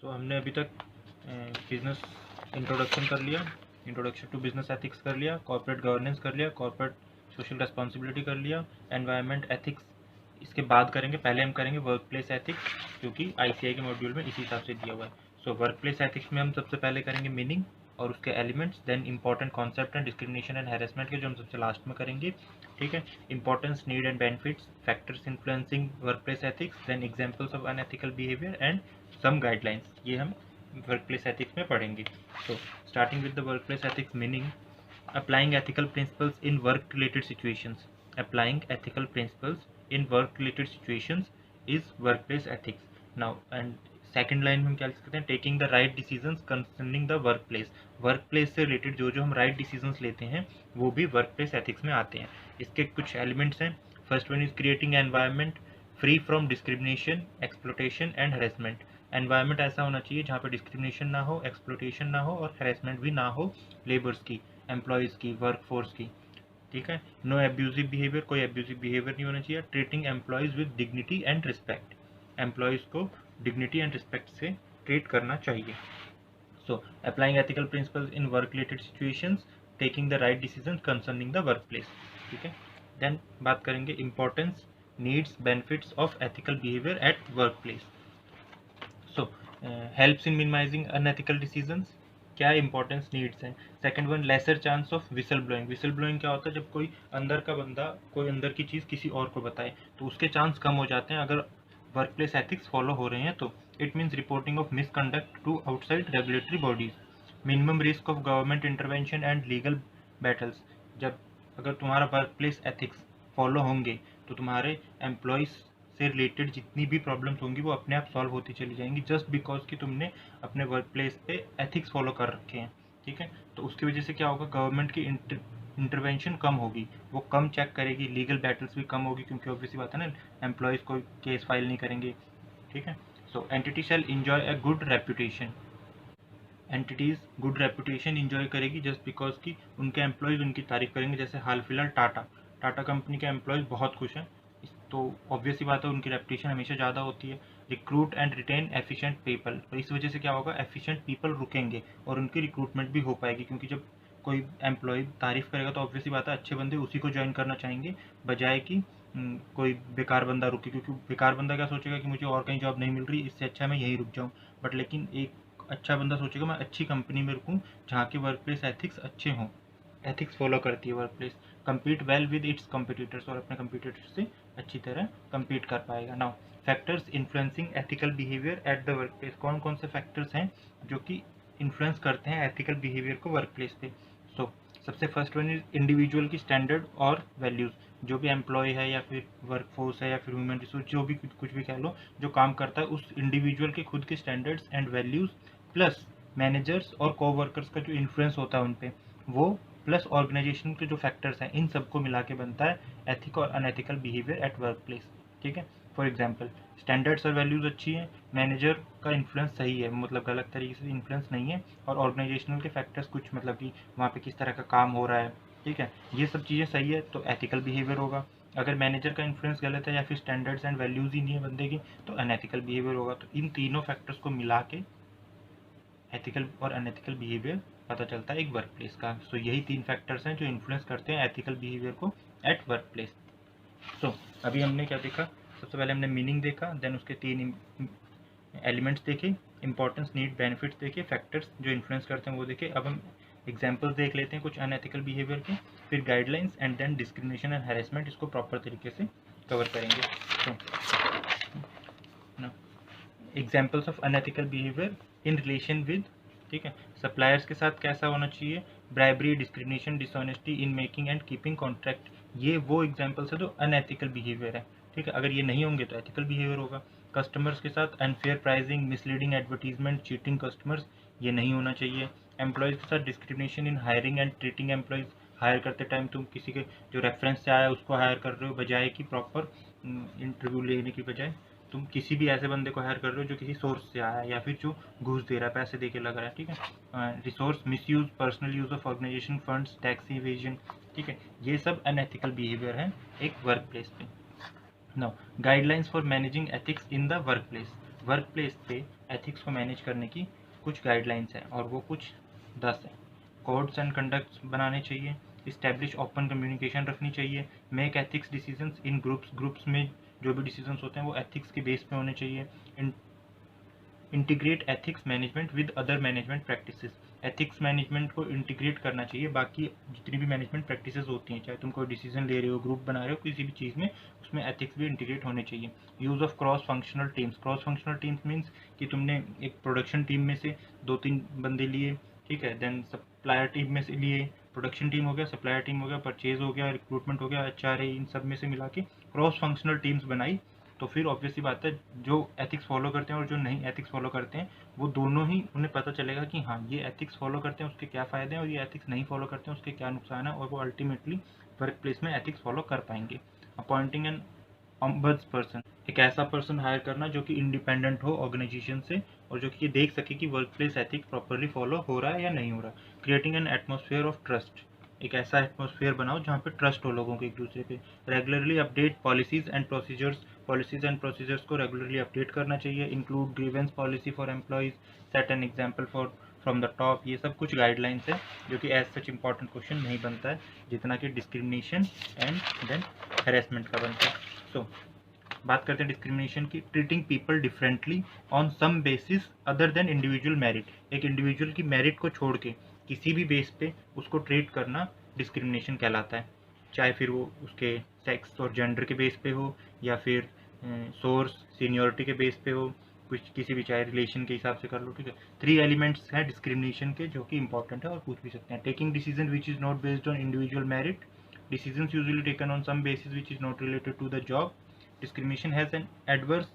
तो हमने अभी तक बिजनेस इंट्रोडक्शन कर लिया, इंट्रोडक्शन टू बिजनेस एथिक्स कर लिया, कॉर्पोरेट गवर्नेंस कर लिया, कॉर्पोरेट सोशल रिस्पॉन्सिबिलिटी कर लिया, एनवायरनमेंट एथिक्स इसके बाद करेंगे। पहले हम करेंगे वर्क प्लेस एथिक्स, क्योंकि आईसीआई के मॉड्यूल में इसी हिसाब से दिया हुआ है। सो वर्क प्लेस एथिक्स में हम सबसे पहले करेंगे मीनिंग और उसके elements, then important concept and discrimination and harassment के, जो हम सबसे लास्ट में करेंगे। ठीक है, importance, need and benefits, factors influencing work place ethics, then examples of unethical behaviour and some guidelines, ये हम वर्क प्लेस एथिक्स में पढ़ेंगे। So starting with the work place ethics meaning, applying ethical principles in work related situations. Applying ethical principles in work related situations is workplace ethics. Now and second line में हम क्या लिख सकते हैं, taking the right decisions concerning the work place. Work place से related जो जो हम राइट डिसीजंस लेते हैं वो भी वर्क प्लेस एथिक्स में आते हैं। इसके कुछ एलिमेंट्स हैं। First one is creating environment free from discrimination, exploitation and harassment. Environment ऐसा होना चाहिए जहाँ पे डिस्क्रिमिनेशन ना हो, एक्सप्लोटेशन ना हो और हरेसमेंट भी ना हो लेबर्स की, एम्प्लॉयज़ की, वर्कफोर्स की। ठीक है, नो एब्यूजिव बिहेवियर, कोई एब्यूजिव बिहेवियर नहीं होना चाहिए। Treating employees with dignity and respect, employees को डिग्निटी एंड रिस्पेक्ट से ट्रीट करना चाहिए। So applying ethical principles in work related situations, taking the right decision concerning the work place. ठीक है, देन बात करेंगे importance, needs, benefits of ethical behaviour at work place. So helps in minimising unethical decisions, क्या importance, needs हैं। Second one, laser chance of whistle blowing. Whistle blowing क्या होता है, जब कोई अंदर का बंदा कोई अंदर की चीज़ किसी और को बताए तो उसके चांस कम हो जाते हैं अगर वर्क प्लेस एथिक्स फॉलो हो रहे हैं तो। It means reporting of misconduct to outside regulatory bodies. Minimum risk of government intervention and legal battles, जब अगर तुम्हारा वर्क प्लेस एथिक्स फॉलो होंगे तो तुम्हारे एम्प्लॉयज़ से रिलेटेड जितनी भी प्रॉब्लम्स होंगी वो अपने आप सॉल्व होती चली जाएंगी, जस्ट बिकॉज कि तुमने अपने वर्क प्लेस पे एथिक्स फॉलो कर रखे हैं। ठीक है, तो उसकी वजह से क्या होगा, गवर्नमेंट की इंटरवेंशन कम होगी, वो कम चेक करेगी, लीगल बैटल्स भी कम होगी, क्योंकि ऑब्वियसली बात है ना, एम्प्लॉयज़ कोई केस फाइल नहीं करेंगे। ठीक है, so entity shall enjoy a good reputation. Entities good reputation enjoy करेगी जस्ट बिकॉज कि उनके एम्प्लॉयज़ उनकी तारीफ करेंगे। जैसे हाल फिलहाल टाटा कंपनी के एम्प्लॉयज़ बहुत खुश हैं, तो ऑब्वियस ही बात है उनकी रेपुटेशन हमेशा ज़्यादा होती है। Recruit and retain efficient people, और इस वजह से क्या होगा, एफिशिएंट पीपल रुकेंगे और उनकी रिक्रूटमेंट भी हो पाएगी, क्योंकि जब कोई एम्प्लॉय तारीफ करेगा तो ऑब्वियसली बात है अच्छे बंदे उसी को ज्वाइन करना चाहेंगे, बजाय कि कोई बेकार बंदा रुके, क्योंकि बेकार बंदा क्या सोचेगा कि मुझे और कहीं जॉब नहीं मिल रही, इससे अच्छा मैं यहीं रुक जाऊँ। बट लेकिन एक अच्छा बंदा सोचेगा मैं अच्छी कंपनी में रुकूँ जहाँ के वर्क प्लेस एथिक्स अच्छे हों, एथिक्स फॉलो करती है work place. Compete well with its competitors, और अपने कम्पिटिटर्स से अच्छी तरह कम्पीट कर पाएगा। Now factors influencing ethical behaviour at the work place, कौन कौन से फैक्टर्स हैं जो कि इन्फ्लुएंस करते हैं एथिकल बिहेवियर को वर्क प्लेस पे। सो सबसे फर्स्ट वन इज इंडिविजुअल की स्टैंडर्ड और वैल्यूज़, जो भी एम्प्लॉय है या फिर वर्क फोर्स है या फिर ह्यूमन रिसोर्स, जो भी कुछ भी कह लो, जो काम करता है उस इंडिविजुअल के खुद के standards and values, plus managers और कोवर्कर्स का जो इन्फ्लुएंस होता है उन पे वो, प्लस ऑर्गेनाइजेशन के जो फैक्टर्स हैं, इन सबको मिला के बनता है एथिक और unethical behaviour at work place. ठीक है, फॉर एग्जांपल स्टैंडर्ड्स और वैल्यूज़ अच्छी हैं, मैनेजर का इन्फ्लुएंस सही है, मतलब गलत तरीके से इन्फ्लुएंस नहीं है, और ऑर्गेनाइजेशनल के फैक्टर्स कुछ मतलब कि वहाँ पे किस तरह का काम हो रहा है, ठीक है, ये सब चीज़ें सही है तो एथिकल बिहेवियर होगा। अगर मैनेजर का इन्फ्लुएंस गलत है या फिर स्टैंडर्ड्स एंड वैल्यूज़ ही नहीं है बंदे की तो अनएथिकल बिहेवियर होगा। तो इन तीनों फैक्टर्स को मिला के एथिकल और अनएथिकल बिहेवियर पता चलता है एक वर्क प्लेस का। सो यही तीन फैक्टर्स हैं जो इन्फ्लुएंस करते हैं एथिकल बिहेवियर को एट वर्क प्लेस। सो अभी हमने क्या देखा, सबसे पहले हमने मीनिंग देखा, देन उसके तीन एलिमेंट्स देखे, इंपॉर्टेंस, नीड, बेनिफिट्स देखे, फैक्टर्स जो इन्फ्लुएंस करते हैं वो देखे। अब हम एग्जाम्पल्स देख लेते हैं कुछ अनएथिकल बिहेवियर के, फिर guidelines and then discrimination and harassment, इसको प्रॉपर तरीके से कवर करेंगे। तो examples of unethical behaviour in relation with, ठीक है, सप्लायर्स के साथ कैसा होना चाहिए, bribery, discrimination, dishonesty in making and keeping contract, ये वो एग्जाम्पल्स है जो अनएथिकल बिहेवियर है। ठीक है, अगर ये नहीं होंगे तो एथिकल बिहेवियर होगा। कस्टमर्स के साथ unfair pricing, misleading advertisement, cheating customers, ये नहीं होना चाहिए। एम्प्लॉयज़ के साथ discrimination in hiring and treating employees, hire करते टाइम तुम किसी के जो रेफरेंस से आया उसको हायर कर रहे हो, बजाय कि प्रॉपर इंटरव्यू लेने की बजाय तुम किसी भी ऐसे बंदे को हायर कर रहे हो जो किसी सोर्स से आया है या फिर जो घूस दे रहा है, पैसे दे के लग रहा है। ठीक है, resource misuse, personal use of organisation funds, tax evasion, ठीक है, ये सब अनएथिकल बिहेवियर है एक वर्क प्लेस पे। Now guidelines for managing ethics in the work place, work place पे एथिक्स को मैनेज करने की कुछ गाइडलाइंस हैं, और वो कुछ 10 हैं। कोड्स एंड कंडक्ट्स बनाने चाहिए, इस्टेब्लिश ओपन कम्युनिकेशन रखनी चाहिए, make ethics decisions in groups में जो भी डिसीजंस होते हैं वो एथिक्स के बेस पे होने चाहिए, integrate ethics management with other management practices, ethics management को इंटीग्रेट करना चाहिए बाकी जितनी भी मैनेजमेंट प्रैक्टिसेस होती हैं, चाहे तुम कोई डिसीजन ले रहे हो, ग्रुप बना रहे हो, किसी भी चीज़ में, उसमें एथिक्स भी इंटीग्रेट होने चाहिए। Use of cross functional teams, cross functional teams means कि तुमने एक प्रोडक्शन टीम में से 2-3 बंदे लिए, ठीक है, देन सप्लायर टीम में से लिए, प्रोडक्शन टीम हो गया, सप्लायर टीम हो गया, परचेज हो गया, रिक्रूटमेंट हो गया, HRA, इन सब में से मिला के क्रॉस फंक्शनल टीम्स बनाई, तो फिर ऑब्वियसली बात है जो एथिक्स फॉलो करते हैं और जो नहीं एथिक्स फॉलो करते हैं वो दोनों ही उन्हें पता चलेगा कि हाँ ये एथिक्स फॉलो करते हैं उसके क्या फ़ायदे हैं और ये एथिक्स नहीं फॉलो करते हैं उसके क्या नुकसान है, और वो अल्टीमेटली वर्क प्लेस में एथिक्स फॉलो कर पाएंगे। अपॉइंटिंग एन ऑम्बड्स पर्सन, एक ऐसा पर्सन हायर करना जो कि इंडिपेंडेंट हो ऑर्गेनाइजेशन से और जो कि देख सके कि work place ethics properly follow हो रहा है या नहीं हो रहा। Creating an atmosphere of trust, एक ऐसा एटमॉस्फेयर बनाओ जहाँ पे ट्रस्ट हो लोगों के एक दूसरे पे। Regularly update policies and procedures को रेगुलरली अपडेट करना चाहिए। Include grievance policy for employees, set an example for from the top. ये सब कुछ गाइडलाइंस है जो कि एज सच इंपॉर्टेंट क्वेश्चन नहीं बनता है जितना कि डिस्क्रिमिनेशन एंड देन हैरेसमेंट का बनता है। सो बात करते हैं डिस्क्रिमिनेशन की। Treating people differently on some basis other than individual merit, एक इंडिविजुअल की मेरिट को छोड़ के किसी भी बेस पे उसको ट्रीट करना डिस्क्रिमिनेशन कहलाता है, चाहे फिर वो उसके सेक्स और जेंडर के बेस पे हो या फिर सोर्स सीनियोरिटी के बेस पे हो, कुछ किसी भी चाहे रिलेशन के हिसाब से कर लो, ठीक है। 3 एलिमेंट्स हैं डिस्क्रिमिनेशन के जो कि इंपॉर्टेंट है और पूछ भी सकते हैं। Taking decision which is not based on individual merit, decisions usually taken on some basis which is not related to the job, discrimination has an adverse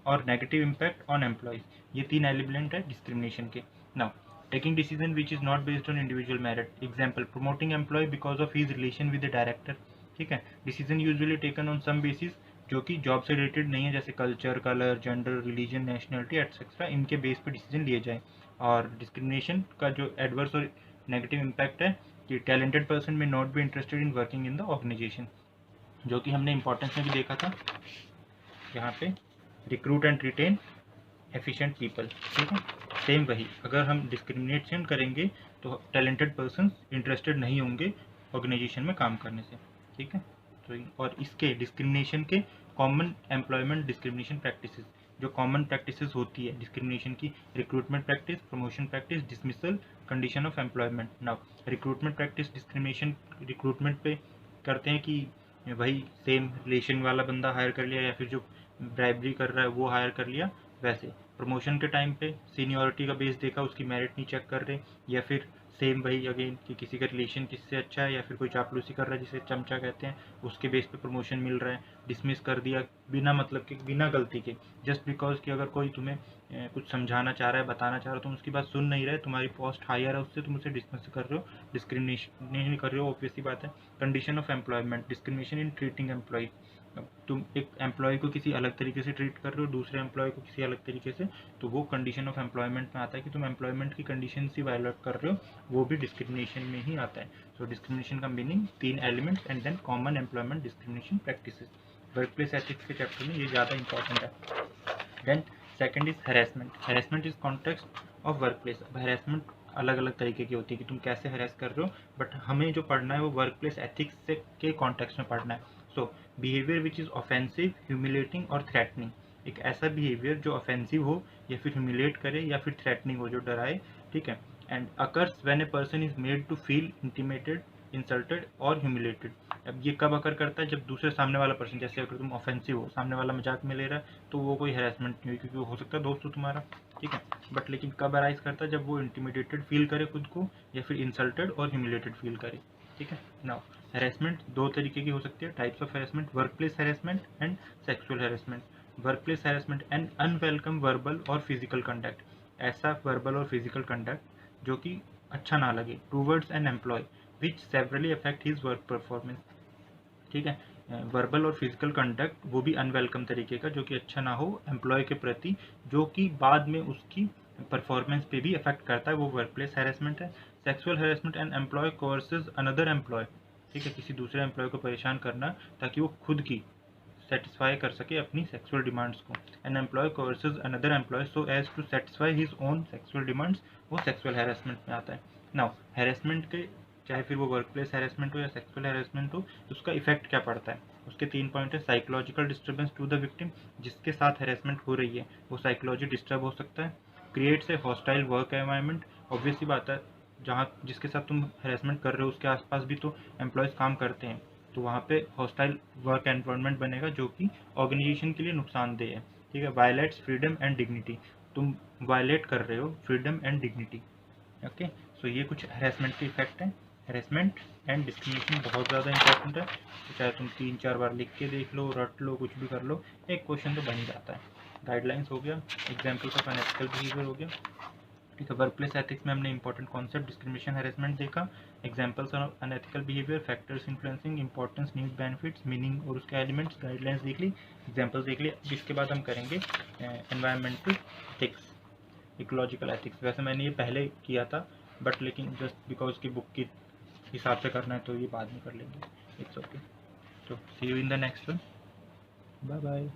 or negative impact on employees। ये 3 element है discrimination के। Now taking decision which is not based on individual merit, example promoting employee because of his relation with the director, ठीक है। Decision usually taken on some basis जो कि job से related नहीं है, जैसे culture, colour, gender, religion, nationality etcetera, इनके base पे डिसीजन लिए जाए। और डिस्क्रिमिनेशन का जो एडवर्स और नेगेटिव इम्पैक्ट है कि talented person may not be interested in working in the organisation, जो कि हमने इंपॉर्टेंस में भी देखा था यहाँ पे, recruit and retain efficient people, ठीक है। सेम वही, अगर हम डिस्क्रिमिनेशन करेंगे तो टैलेंटेड पर्सन इंटरेस्टेड नहीं होंगे ऑर्गेनाइजेशन में काम करने से, ठीक है। तो और इसके डिस्क्रिमिनेशन के कॉमन एम्प्लॉयमेंट डिस्क्रिमिनेशन प्रैक्टिसेस, जो कॉमन प्रैक्टिसेस होती है डिस्क्रिमिनेशन की, recruitment practice, promotion practice, dismissal, condition of employment. Now recruitment practice, discrimination recruitment पे करते हैं कि वही सेम रिलेशन वाला बंदा हायर कर लिया या फिर जो ब्राइबरी कर रहा है वो हायर कर लिया। वैसे प्रमोशन के टाइम पे सीनियरिटी का बेस देखा, उसकी मेरिट नहीं चेक कर रहे, या फिर सेम वही अगेन कि किसी का रिलेशन किससे अच्छा है या फिर कोई चापलूसी कर रहा है जिसे चमचा कहते हैं, उसके बेस पे प्रमोशन मिल रहा है, डिसमिस कर दिया बिना मतलब के, बिना गलती के, जस्ट बिकॉज कि अगर कोई तुम्हें कुछ समझाना चाह रहा है, बताना चाह रहा है, तुम उसकी बात सुन नहीं रहे, तुम्हारी पोस्ट हायर है उससे, तुम उसे डिसमिस कर रहे हो, डिस्क्रिमिनेशन नहीं कर रहे हो, ऑब्वियसली बात है। Condition of employment, discrimination in treating employee, तुम एक एम्प्लॉय को किसी अलग तरीके से ट्रीट कर रहे हो, दूसरे एम्प्लॉय को किसी अलग तरीके से, तो वो कंडीशन ऑफ एम्प्लॉयमेंट में आता है कि तुम एम्प्लॉयमेंट की कंडीशन ही वायलेट कर रहे हो, वो भी डिस्क्रिमिनेशन में ही आता है। सो डिस्क्रिमिनेशन का meaning 3 elements and then common employment discrimination practices. Work place ethics के चैप्टर में ये ज़्यादा इंपॉर्टेंट है। Then second is harassment, harassment is context of work place. अब हैरेसमेंट अलग अलग तरीके की होती है कि तुम कैसे हैरेस कर रहे हो, बट हमें जो पढ़ना है वो वर्क प्लेस एथिक्स से के कॉन्टेक्स्ट में पढ़ना है। So behaviour which is offensive, humiliating और थ्रेटनिंग, एक ऐसा बिहेवियर जो ऑफेंसिव हो या फिर ह्यूमिलेट करे या फिर थ्रेटनिंग हो, जो डराए, ठीक है। And occurs when a person is made to feel intimidated, insulted और ह्यूमिलेटेड। अब ये कब अकर करता है, जब दूसरे सामने वाला पर्सन, जैसे अगर तुम ऑफेंसिव हो, सामने वाला मजाक में ले रहा है, तो वो कोई हैरेसमेंट नहीं हुई क्योंकि वो हो सकता है दोस्त हो तुम्हारा, ठीक है। बट लेकिन कब अराइज करता है, जब वो इंटीमिडेटेड फील करे खुद को या फिर इंसल्टेड और ह्यूमिलेटेड फील करे, ठीक है। नाउ हैरेसमेंट 2 तरीके की हो सकती है, types of harassment, work place harassment and sexual harassment. Work place harassment and unwelcome verbal और फिजिकल कंडक्ट, ऐसा वर्बल और फिजिकल कंडक्ट जो कि अच्छा ना लगे towards an employee which severely affect his work performance, ठीक है। वर्बल और फिजिकल कंडक्ट वो भी अनवेलकम तरीके का जो कि अच्छा ना हो एम्प्लॉय के प्रति, जो कि बाद में उसकी परफॉर्मेंस पे भी अफेक्ट करता है, वो वर्क प्लेस हैरेसमेंट है। Sexual harassment and employee coerces another employee, ठीक है, किसी दूसरे एम्प्लॉय को परेशान करना ताकि वो खुद की सेटिस्फाई कर सके अपनी सेक्सुअल डिमांड्स को। An employee coerces another employee so as to satisfy his own sexual demands, वो सेक्सुअल हैरेसमेंट में आता है। नाउ हैरेसमेंट के, चाहे फिर वो वर्क प्लेस हैरेसमेंट हो या सेक्सुअल हैरेसमेंट हो, उसका इफेक्ट क्या पड़ता है? उसके 3 पॉइंट है। Psychological disturbance to the victim, जिसके साथ हैरेसमेंट हो रही है वो साइकोलॉजी डिस्टर्ब हो सकता है। Creates a hostile work environment, obviously बात है, जहाँ जिसके साथ तुम हैरेसमेंट कर रहे हो उसके आसपास भी तो एम्प्लॉयज़ काम करते हैं, तो वहाँ पे हॉस्टाइल वर्क एनवायरनमेंट बनेगा जो कि ऑर्गेनाइजेशन के लिए नुकसानदेह है। ठीक है। वायलेट्स फ्रीडम एंड डिग्निटी, तुम वायलेट कर रहे हो फ्रीडम एंड डिग्निटी। ओके, सो ये कुछ हैरेसमेंट के इफेक्ट हैं। हैरेसमेंट एंड डिस्क्रिमिनेशन बहुत ज़्यादा इंपॉर्टेंट है, तो चाहे तुम 3-4 बार लिख के देख लो, रट लो, कुछ भी कर लो, एक क्वेश्चन तो बन ही जाता है। गाइडलाइंस हो गया, एग्जाम्पल्स ऑफ अनएथिकल बिहेवियर हो गया। ठीक है। वर्क प्लेस एथिक्स में हमने इंपॉर्टेंट कॉन्सेप्ट डिस्क्रिमिनेशन हैरेसमेंट देखा, examples of unethical behaviour, factors influencing, importance, need, benefits, meaning और उसके एलिमेंट्स, गाइडलाइंस देख ली, एग्जांपल्स देख लिए। इसके बाद हम करेंगे एनवायरमेंटल एथिक्स, इकोलॉजिकल एथिक्स। वैसे मैंने ये पहले किया था, बट लेकिन जस्ट बिकॉज की बुक के हिसाब से करना है तो ये बाद में कर लेंगे। It's okay. तो see you in the next one. Bye bye.